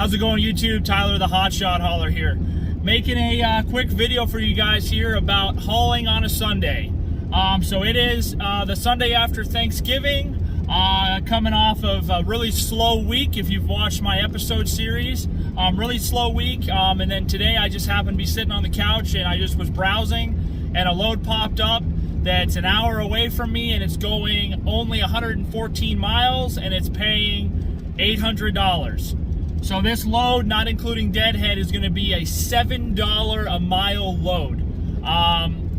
How's it going, YouTube? Tyler the Hotshot Hauler here. Making a quick video for you guys here about hauling on a Sunday. So it is the Sunday after Thanksgiving, coming off of a really slow week if you've watched my episode series. Really slow week, and then today I just happened to be sitting on the couch and I just was browsing and a load popped up that's an hour away from me and it's going only 114 miles and it's paying $800. So this load, not including deadhead, is going to be a $7 a mile load.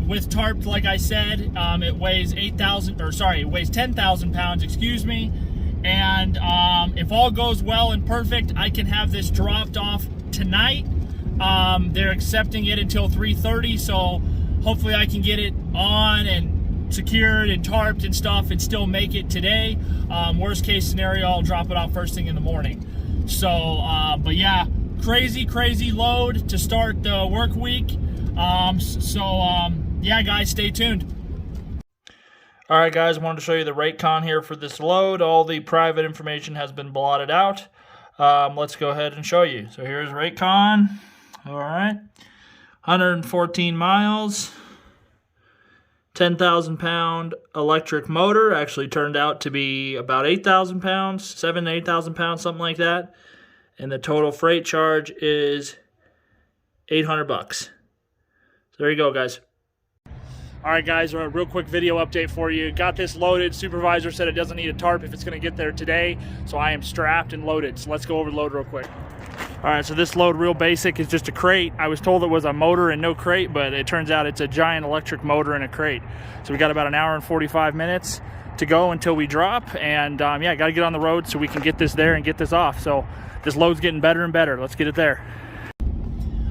With Tarp, like I said, it weighs 10,000 pounds, excuse me. And if all goes well and perfect, I can have this dropped off tonight. They're accepting it until 3:30, so hopefully I can get it on and secured and tarped and stuff and still make it today. Worst case scenario, I'll drop it off first thing in the morning. So, but yeah, crazy load to start the work week. Yeah, guys, stay tuned. All right, guys, I wanted to show you the rate con here for this load. All the private information has been blotted out. Let's go ahead and show you. So here's rate con. All right, 114 miles. 10,000 pound electric motor, actually turned out to be about 8,000 pounds, 7,000 to 8,000 pounds, something like that. And the total freight charge is $800. So there you go, guys. All right, guys, a real quick video update for you. Got this loaded. Supervisor said it doesn't need a tarp if it's going to get there today, so I am strapped and loaded. So let's go over the load real quick. All right, so this load, real basic, is just a crate. I was told it was a motor and no crate, but it turns out it's a giant electric motor in a crate. So we got about an hour and 45 minutes to go until we drop. And yeah, got to get on the road so we can get this there and get this off. So this load's getting better and better. Let's get it there.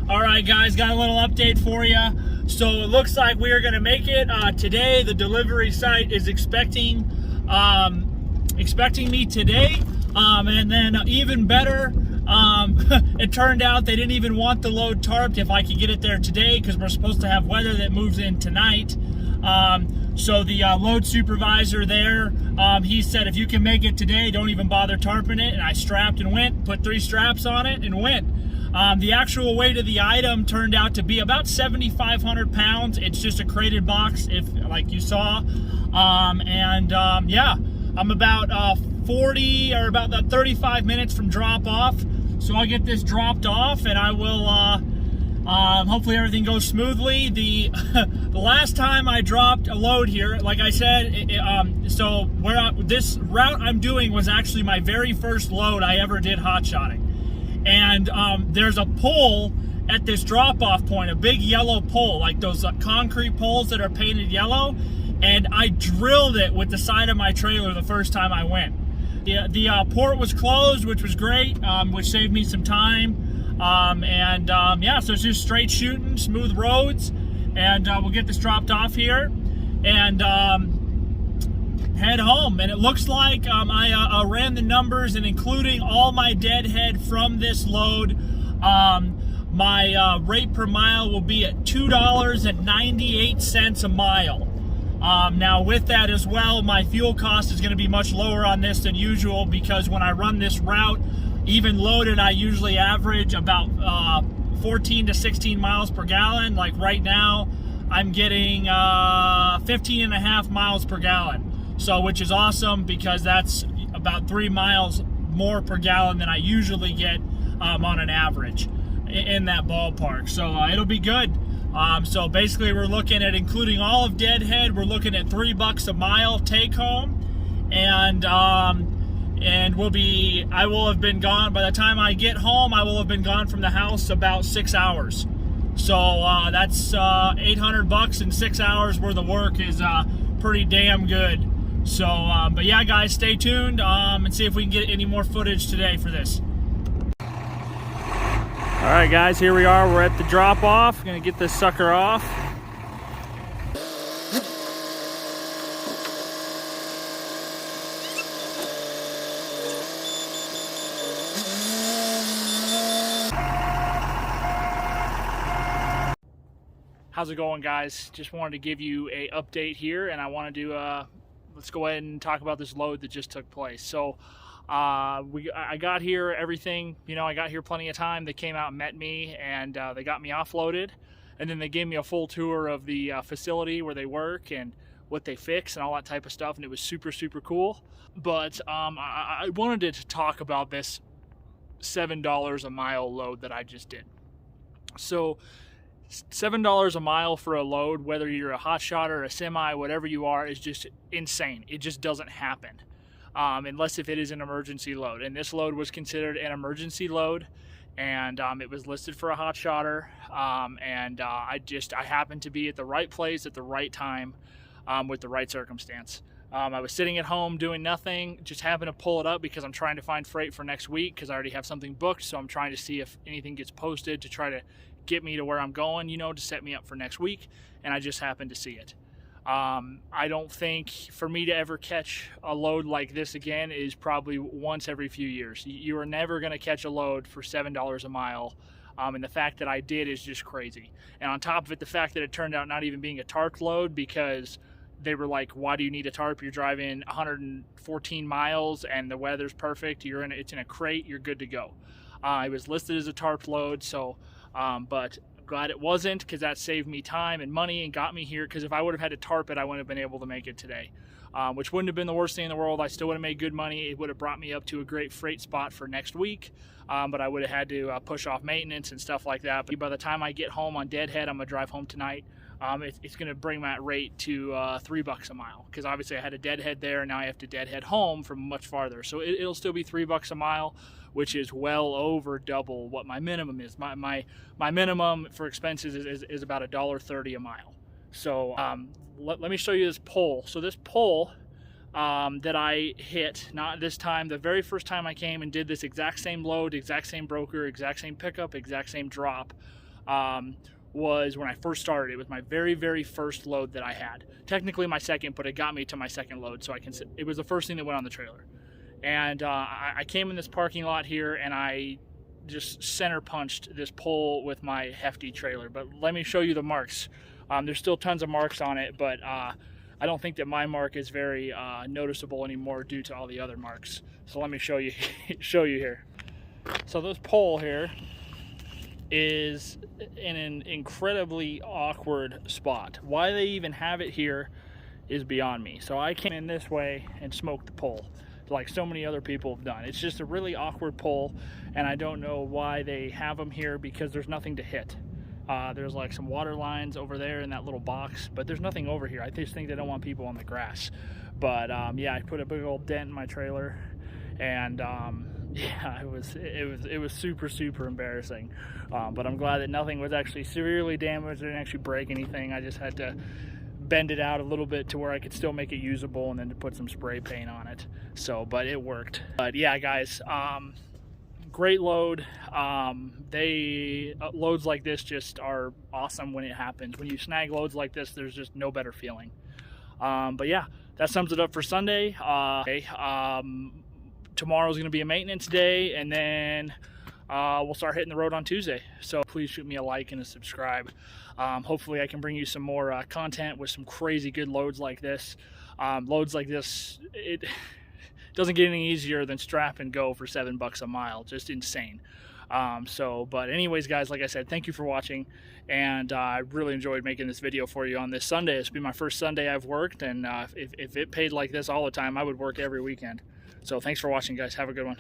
All right, guys, got a little update for you. So it looks like we are going to make it today. The delivery site is expecting me today. And then even better, it turned out they didn't even want the load tarped if I could get it there today because we're supposed to have weather that moves in tonight. So the load supervisor there, he said if you can make it today, don't even bother tarping it. And I strapped and went, put 3 straps on it and went. The actual weight of the item turned out to be about 7,500 pounds. It's just a crated box, like you saw. Yeah, I'm about 40 or about 35 minutes from drop off. So I'll get this dropped off and I will, hopefully everything goes smoothly. The last time I dropped a load here, like I said, this route I'm doing was actually my very first load I ever did hotshotting. And there's a pole at this drop-off point, a big yellow pole, like those concrete poles that are painted yellow. And I drilled it with the side of my trailer the first time I went. The port was closed, which was great, which saved me some time. Yeah, so it's just straight shooting, smooth roads. And we'll get this dropped off here and head home. And it looks like I ran the numbers, and including all my deadhead from this load, my rate per mile will be at $2.98 a mile. Now with that as well, my fuel cost is going to be much lower on this than usual because when I run this route, even loaded, I usually average about 14 to 16 miles per gallon. Like right now, I'm getting 15.5 miles per gallon. So, which is awesome because that's about 3 miles more per gallon than I usually get on an average in that ballpark. So it'll be good. So basically we're looking at, including all of deadhead, we're looking at $3 a mile take home. And I will have been gone, by the time I get home, I will have been gone from the house about 6 hours. So that's $800 in 6 hours worth of work is pretty damn good. So, but yeah, guys, stay tuned and see if we can get any more footage today for this. All right, guys, here we are. We're at the drop-off. Gonna get this sucker off. How's it going, guys? Just wanted to give you a update here, and I wanted to let's go ahead and talk about this load that just took place. So I got here, everything, you know, I got here plenty of time. They came out and met me, and they got me offloaded, and then they gave me a full tour of the facility where they work and what they fix and all that type of stuff, and it was super, super cool. But I wanted to talk about this $7 a mile load that I just did. So $7 a mile for a load, whether you're a hotshot or a semi, whatever you are, is just insane. It just doesn't happen unless if it is an emergency load. And this load was considered an emergency load, and it was listed for a hotshotter. I happened to be at the right place at the right time with the right circumstance. I was sitting at home doing nothing, just happened to pull it up because I'm trying to find freight for next week because I already have something booked. So I'm trying to see if anything gets posted to try to get me to where I'm going, you know, to set me up for next week. And I just happened to see it. I don't think for me to ever catch a load like this again is probably once every few years. You are never going to catch a load for $7 a mile. And the fact that I did is just crazy. And on top of it, the fact that it turned out not even being a tarp load, because they were like, why do you need a tarp? You're driving 114 miles and the weather's perfect. It's in a crate. You're good to go. It was listed as a tarp load. So, but I'm glad it wasn't, because that saved me time and money and got me here. Because if I would have had to tarp it, I wouldn't have been able to make it today, which wouldn't have been the worst thing in the world. I still would have made good money. It would have brought me up to a great freight spot for next week. But I would have had to push off maintenance and stuff like that. But by the time I get home on Deadhead, I'm gonna drive home tonight. It's going to bring my rate to $3 a mile, because obviously I had a deadhead there and now I have to deadhead home from much farther. So it'll still be $3 a mile, which is well over double what my minimum is. My minimum for expenses is about $1.30 a mile. So let me show you this pole. So this pole that I hit, not this time, the very first time I came and did this exact same load, exact same broker, exact same pickup, exact same drop, was when I first started. It was my very, very first load that I had. Technically my second, but it got me to my second load, so it was the first thing that went on the trailer. And I came in this parking lot here and I just center punched this pole with my hefty trailer. But let me show you the marks. There's still tons of marks on it, but I don't think that my mark is very noticeable anymore due to all the other marks. So let me show you here. So this pole here is in an incredibly awkward spot. Why they even have it here is beyond me. So I came in this way and smoked the pole like so many other people have done. It's just a really awkward pole, and I don't know why they have them here, because there's nothing to hit. There's like some water lines over there in that little box, but there's nothing over here. I just think they don't want people on the grass. But yeah, I put a big old dent in my trailer, and yeah, it was super, super embarrassing. But I'm glad that nothing was actually severely damaged. I didn't actually break anything. I just had to bend it out a little bit to where I could still make it usable, and then to put some spray paint on it. So, but it worked. But yeah, guys, great load. Loads like this just are awesome when it happens. When you snag loads like this, there's just no better feeling. But yeah, that sums it up for Sunday. Tomorrow's going to be a maintenance day, and then we'll start hitting the road on Tuesday. So please shoot me a like and a subscribe. Hopefully I can bring you some more content with some crazy good loads like this. Loads like this, it doesn't get any easier than strap and go for $7 a mile. Just insane. But anyways, guys, like I said, thank you for watching, and I really enjoyed making this video for you on this Sunday. It's been my first Sunday I've worked, and if it paid like this all the time, I would work every weekend. So thanks for watching, guys. Have a good one.